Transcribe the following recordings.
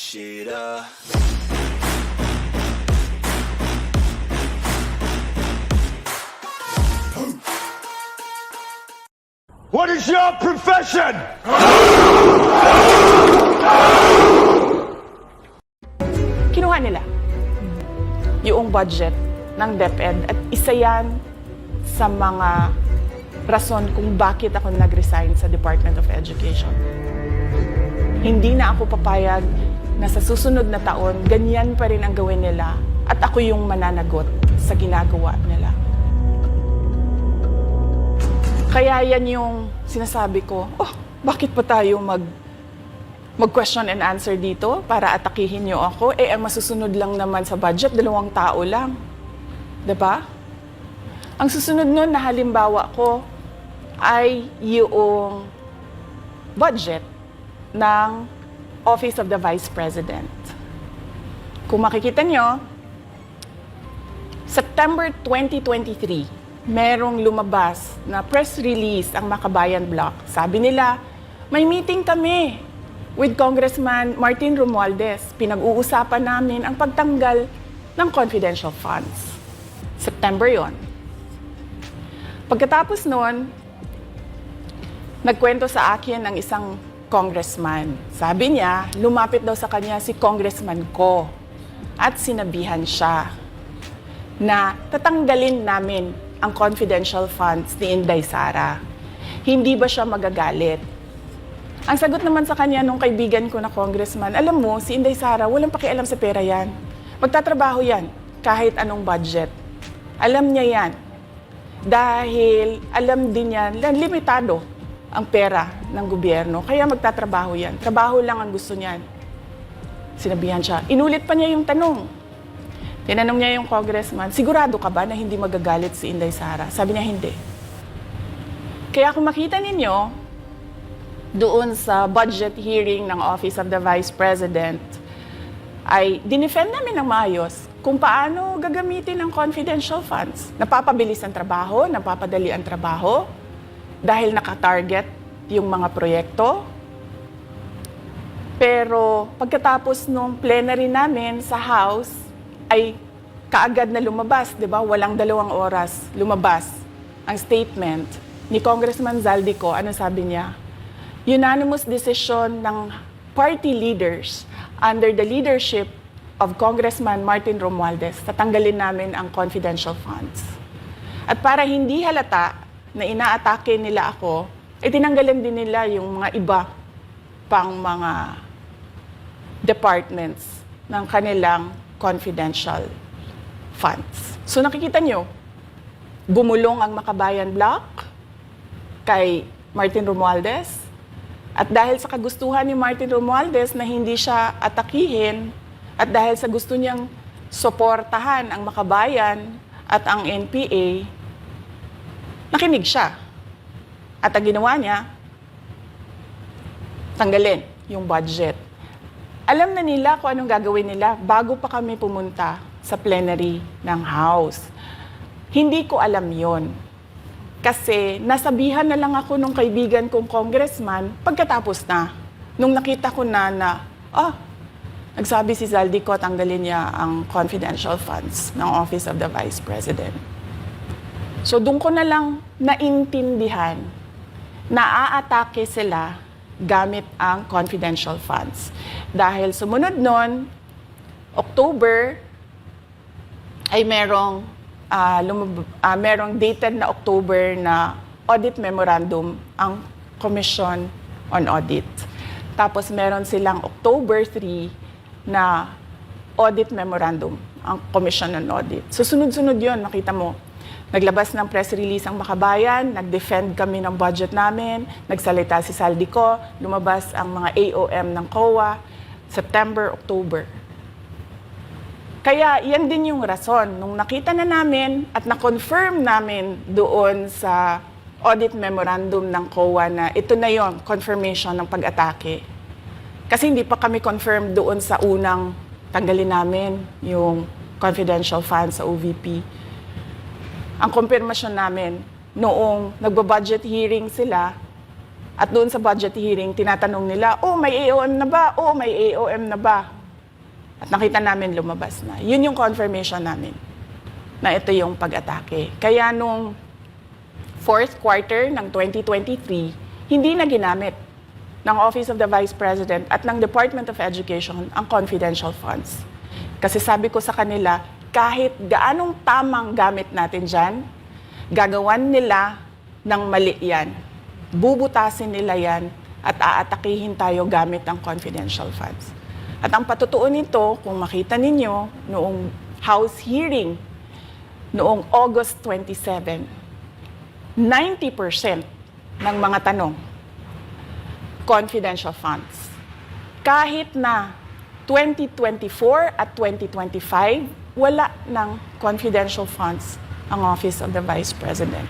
shit up. What is your profession? Kinuha nila yung budget ng DepEd at isa yan sa mga rason kung bakit ako nag-resign sa Department of Education. Hindi na ako papayag na sa susunod na taon, ganyan pa rin ang gawin nila at ako yung mananagot sa ginagawa nila. Kaya yan yung sinasabi ko, bakit pa tayo mag-question and answer dito para atakihin niyo ako? Ang masusunod lang naman sa budget, 2 tao lang. Diba? Ang susunod nun na halimbawa ko ay yung budget ng Office of the Vice President. Kung makikita nyo, September 2023, merong lumabas na press release ang Makabayan Bloc. Sabi nila, may meeting kami with Congressman Martin Romualdez. Pinag-uusapan namin ang pagtanggal ng confidential funds. September yon. Pagkatapos noon, nagkwento sa akin ng isang congressman. Sabi niya, lumapit daw sa kanya si Congressman Ko at sinabihan siya na tatanggalin namin ang confidential funds ni Inday Sara. Hindi ba siya magagalit? Ang sagot naman sa kanya nung kaibigan ko na congressman, alam mo, si Inday Sara, walang pakialam sa pera yan. Magtatrabaho yan, kahit anong budget. Alam niya yan. Dahil alam din yan, limitado ang pera ng gobyerno. Kaya magtatrabaho yan. Trabaho lang ang gusto niyan. Sinabihan siya. Inulit pa niya yung tanong. Tinanong niya yung congressman, sigurado ka ba na hindi magagalit si Inday Sara? Sabi niya, hindi. Kaya kung makita ninyo, doon sa budget hearing ng Office of the Vice President, ay dinefend namin ng maayos kung paano gagamitin ang confidential funds. Napapabilis ang trabaho, napapadali ang trabaho, dahil nakatarget yung mga proyekto. Pero pagkatapos nung plenary namin sa House, ay kaagad na lumabas, di ba? Walang 2 oras lumabas ang statement ni Congressman Zaldico. Ano sabi niya? Unanimous decision ng party leaders under the leadership of Congressman Martin Romualdez, tatanggalin namin ang confidential funds. At para hindi halata na inaatake nila ako, tinanggalan din nila yung mga iba pang mga departments ng kanilang confidential funds. So nakikita nyo, bumulong ang Makabayan Bloc kay Martin Romualdez. At dahil sa kagustuhan ni Martin Romualdez na hindi siya atakihin, at dahil sa gusto niyang suportahan ang Makabayan at ang NPA, nakinig siya. At ang ginawa niya, tanggalin yung budget. Alam na nila kung anong gagawin nila bago pa kami pumunta sa plenary ng House. Hindi ko alam yon. Kasi nasabihan na lang ako nung kaibigan kong congressman pagkatapos na. Nung nakita ko na nagsabi si Zaldico, tanggalin niya ang confidential funds ng Office of the Vice President. So doon ko na lang naintindihan na aatake sila gamit ang confidential funds. Dahil sumunod nun, October, ay merong dated na October na audit memorandum ang Commission on Audit. Tapos meron silang October 3 na audit memorandum ang Commission on Audit. So sunod-sunod yun, makita mo. Naglabas ng press release ang Makabayan, nag-defend kami ng budget namin, nagsalita si Zaldico, lumabas ang mga AOM ng COA, September, October. Kaya yan din yung rason. Nung nakita na namin at na-confirm namin doon sa audit memorandum ng COA na ito na yon, confirmation ng pag-atake. Kasi hindi pa kami confirm doon sa unang tanggalin namin yung confidential funds sa OVP. Ang kumpirmasyon namin noong nagba-budget hearing sila At doon sa budget hearing, tinatanong nila, oh, may AOM na ba? Oh, may AOM na ba? At nakita namin lumabas na. Yun yung confirmation namin na ito yung pag-atake. Kaya nung fourth quarter ng 2023, hindi na ginamit ng Office of the Vice President at ng Department of Education ang confidential funds. Kasi sabi ko sa kanila, kahit gaanong tamang gamit natin dyan, gagawan nila ng mali yan. Bubutasin nila yan at aatakihin tayo gamit ang confidential funds. At ang patutuon nito, kung makita ninyo, noong House hearing, noong August 27, 90% ng mga tanong, confidential funds. Kahit na 2024 at 2025, wala ng confidential funds ang Office of the Vice President.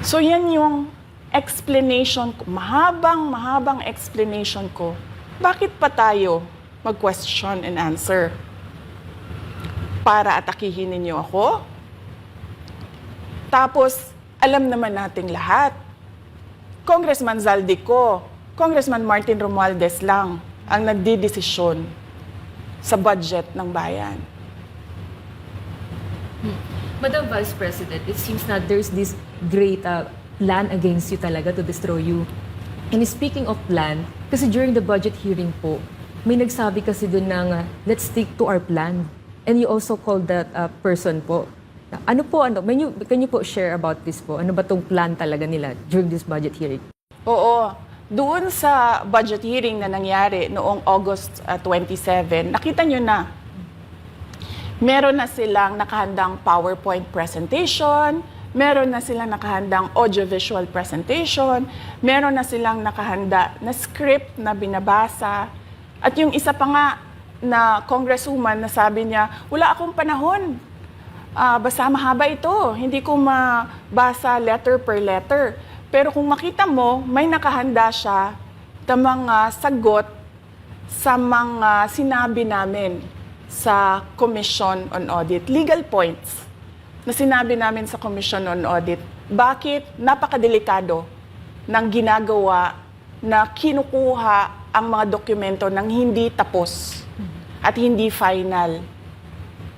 So yan yung explanation ko, mahabang explanation ko, bakit pa tayo mag-question and answer? Para atakihin ninyo ako? Tapos, alam naman nating lahat, Congressman Zaldico, Congressman Martin Romualdez lang ang nagdidesisyon sa budget ng bayan. Madam Vice President, it seems na there's this great plan against you talaga to destroy you. And speaking of plan, kasi during the budget hearing po, may nagsabi kasi doon ng let's stick to our plan. And you also called that person po. Ano po, can you po share about this po? Ano ba tong plan talaga nila during this budget hearing? Oo. Doon sa budget hearing na nangyari noong August 27, nakita nyo na, meron na silang nakahandang PowerPoint presentation, meron na silang nakahandang audiovisual presentation, meron na silang nakahanda na script na binabasa. At yung isa pa nga na congresswoman na sabi niya, wala akong panahon. Basta mahaba ito. Hindi ko mabasa letter per letter. Pero kung makita mo, may nakahanda siya na mga sagot sa mga sinabi namin sa Commission on Audit. Legal points na sinabi namin sa Commission on Audit. Bakit napakadelikado ng ginagawa na kinukuha ang mga dokumento ng hindi tapos at hindi final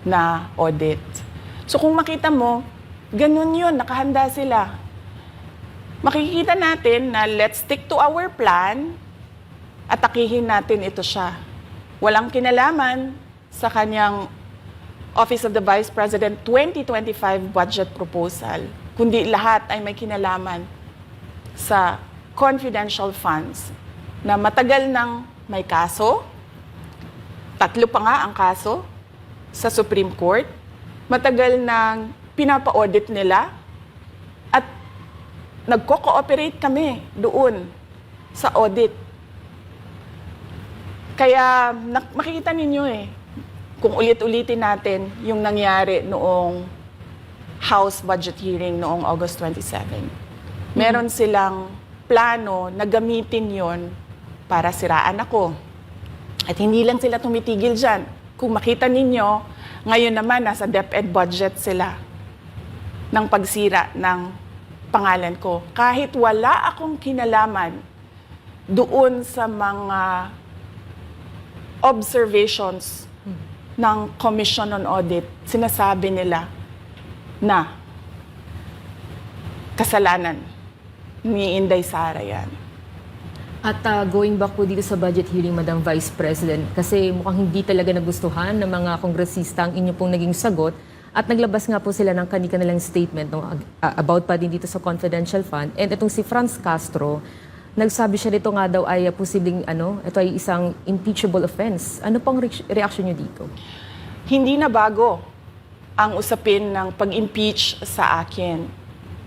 na audit. So kung makita mo, ganun yun, nakahanda sila. Makikita natin na let's stick to our plan, atakihin natin ito siya. Walang kinalaman sa kanyang Office of the Vice President 2025 budget proposal, kundi lahat ay may kinalaman sa confidential funds na matagal nang may kaso, 3 pa nga ang kaso sa Supreme Court, matagal nang pinapa-audit nila at nagko-cooperate kami doon sa audit. Kaya makikita ninyo kung ulit-ulitin natin yung nangyari noong House budget hearing noong August 27. Meron silang plano na gamitin yon para siraan ako. At hindi lang sila tumitigil dyan. Kung makita ninyo, ngayon naman nasa DepEd budget sila ng pagsira ng pangalan ko. Kahit wala akong kinalaman doon sa mga observations ng Commission on Audit, sinasabi nila na kasalanan ni Inday Sara yan. At going back po dito sa budget hearing, Madam Vice President, kasi mukhang hindi talaga nagustuhan ng mga kongresista ang inyo pong naging sagot at naglabas nga po sila ng kanilang statement about pa din dito sa confidential fund. And itong si Franz Castro, nagsabi siya dito nga daw ay posibleng ito ay isang impeachable offense. Ano pang reaction niyo dito? Hindi na bago ang usapin ng pag-impeach sa akin.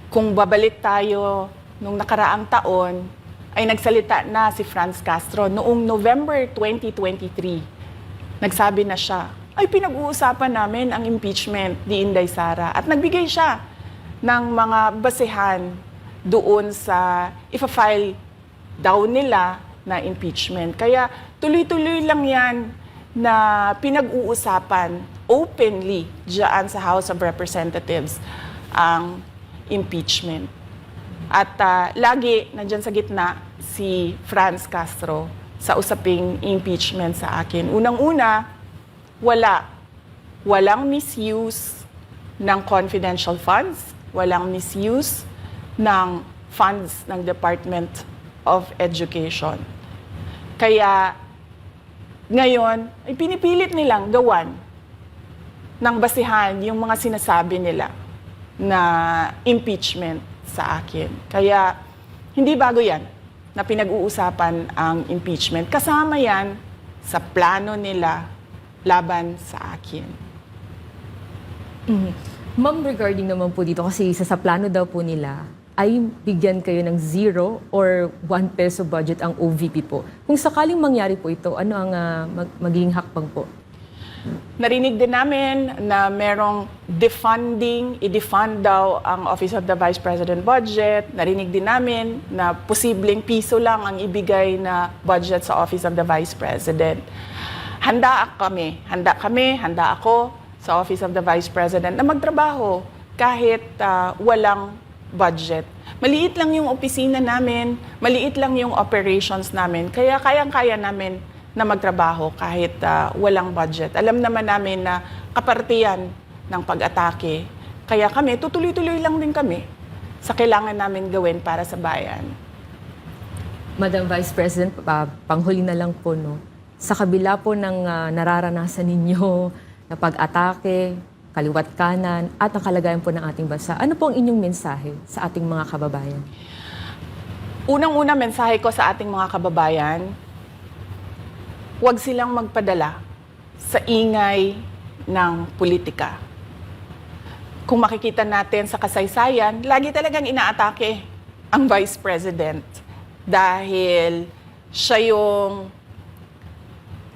Kung babalik tayo nung nakaraang taon, ay nagsalita na si Franz Castro noong November 2023. Nagsabi na siya, ay pinag-uusapan namin ang impeachment ni Inday Sara. At nagbigay siya ng mga basehan doon sa ifa-file daw nila na impeachment. Kaya tuloy-tuloy lang yan na pinag-uusapan openly diyan sa House of Representatives ang impeachment. At lagi nandyan sa gitna si Franz Castro sa usaping impeachment sa akin. Unang-una, walang misuse ng confidential funds, walang misuse ng funds ng Department of Education. Kaya ngayon, ay pinipilit nilang gawan ng basihan yung mga sinasabi nila na impeachment sa akin. Kaya hindi bago yan na pinag-uusapan ang impeachment. Kasama yan sa plano nila laban sa akin. Ma'am, regarding naman po dito, kasi sa plano daw po nila, ay bigyan kayo ng 0 or 1 peso budget ang OVP po. Kung sakaling mangyari po ito, ano ang magiging hakbang po? Narinig din namin na merong defunding, i-defund daw ang Office of the Vice President budget. Narinig din namin na posibleng piso lang ang ibigay na budget sa Office of the Vice President. Handa ako sa Office of the Vice President na magtrabaho kahit walang budget. Maliit lang yung opisina namin, maliit lang yung operations namin, kaya kayang-kaya namin na magtrabaho kahit walang budget. Alam naman namin na kapartiyan ng pag-atake. Kaya kami, tutuloy-tuloy lang din kami sa kailangan namin gawin para sa bayan. Madam Vice President, panghuli na lang po, no? Sa kabila po ng nararanasan ninyo na pag-atake, kaliwat kanan, at ang kalagayan po ng ating bansa, ano po ang inyong mensahe sa ating mga kababayan? Unang-una mensahe ko sa ating mga kababayan, huwag silang magpadala sa ingay ng politika. Kung makikita natin sa kasaysayan, lagi talagang inaatake ang Vice President dahil siya yung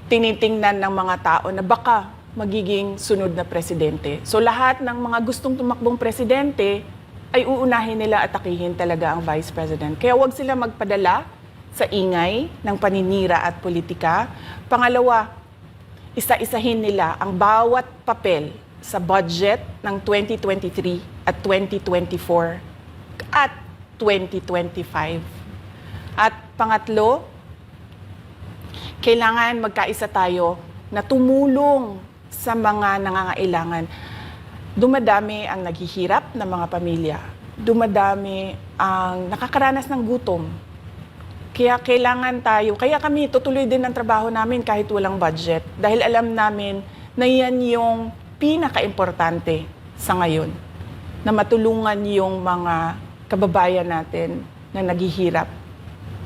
tinitingnan ng mga tao na baka magiging sunod na presidente. So lahat ng mga gustong tumakbong presidente ay uunahin nila atakihin talaga ang Vice President. Kaya huwag sila magpadala sa ingay ng paninira at politika. Pangalawa, isa-isahin nila ang bawat papel sa budget ng 2023 at 2024 at 2025. At pangatlo, kailangan magkaisa tayo na tumulong sa mga nangangailangan. Dumadami ang naghihirap na mga pamilya. Dumadami ang nakakaranas ng gutom. Kaya kailangan tayo, kaya kami tutuloy din ang trabaho namin kahit walang budget. Dahil alam namin na yan yung pinaka-importante sa ngayon. Na matulungan yung mga kababayan natin na naghihirap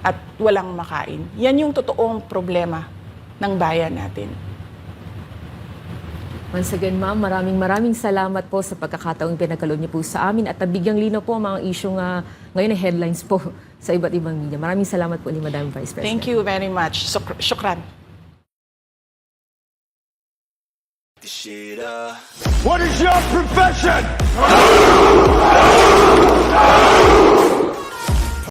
at walang makain. Yan yung totoong problema ng bayan natin. Once again, ma'am, maraming salamat po sa pagkakataong pinagkaloob niyo po sa amin at nabigyang linaw po ang mga isyong ngayon na headlines po sa iba't ibang media. Maraming salamat po ni Madam Vice President. Thank you very much. Shukran. What is your profession?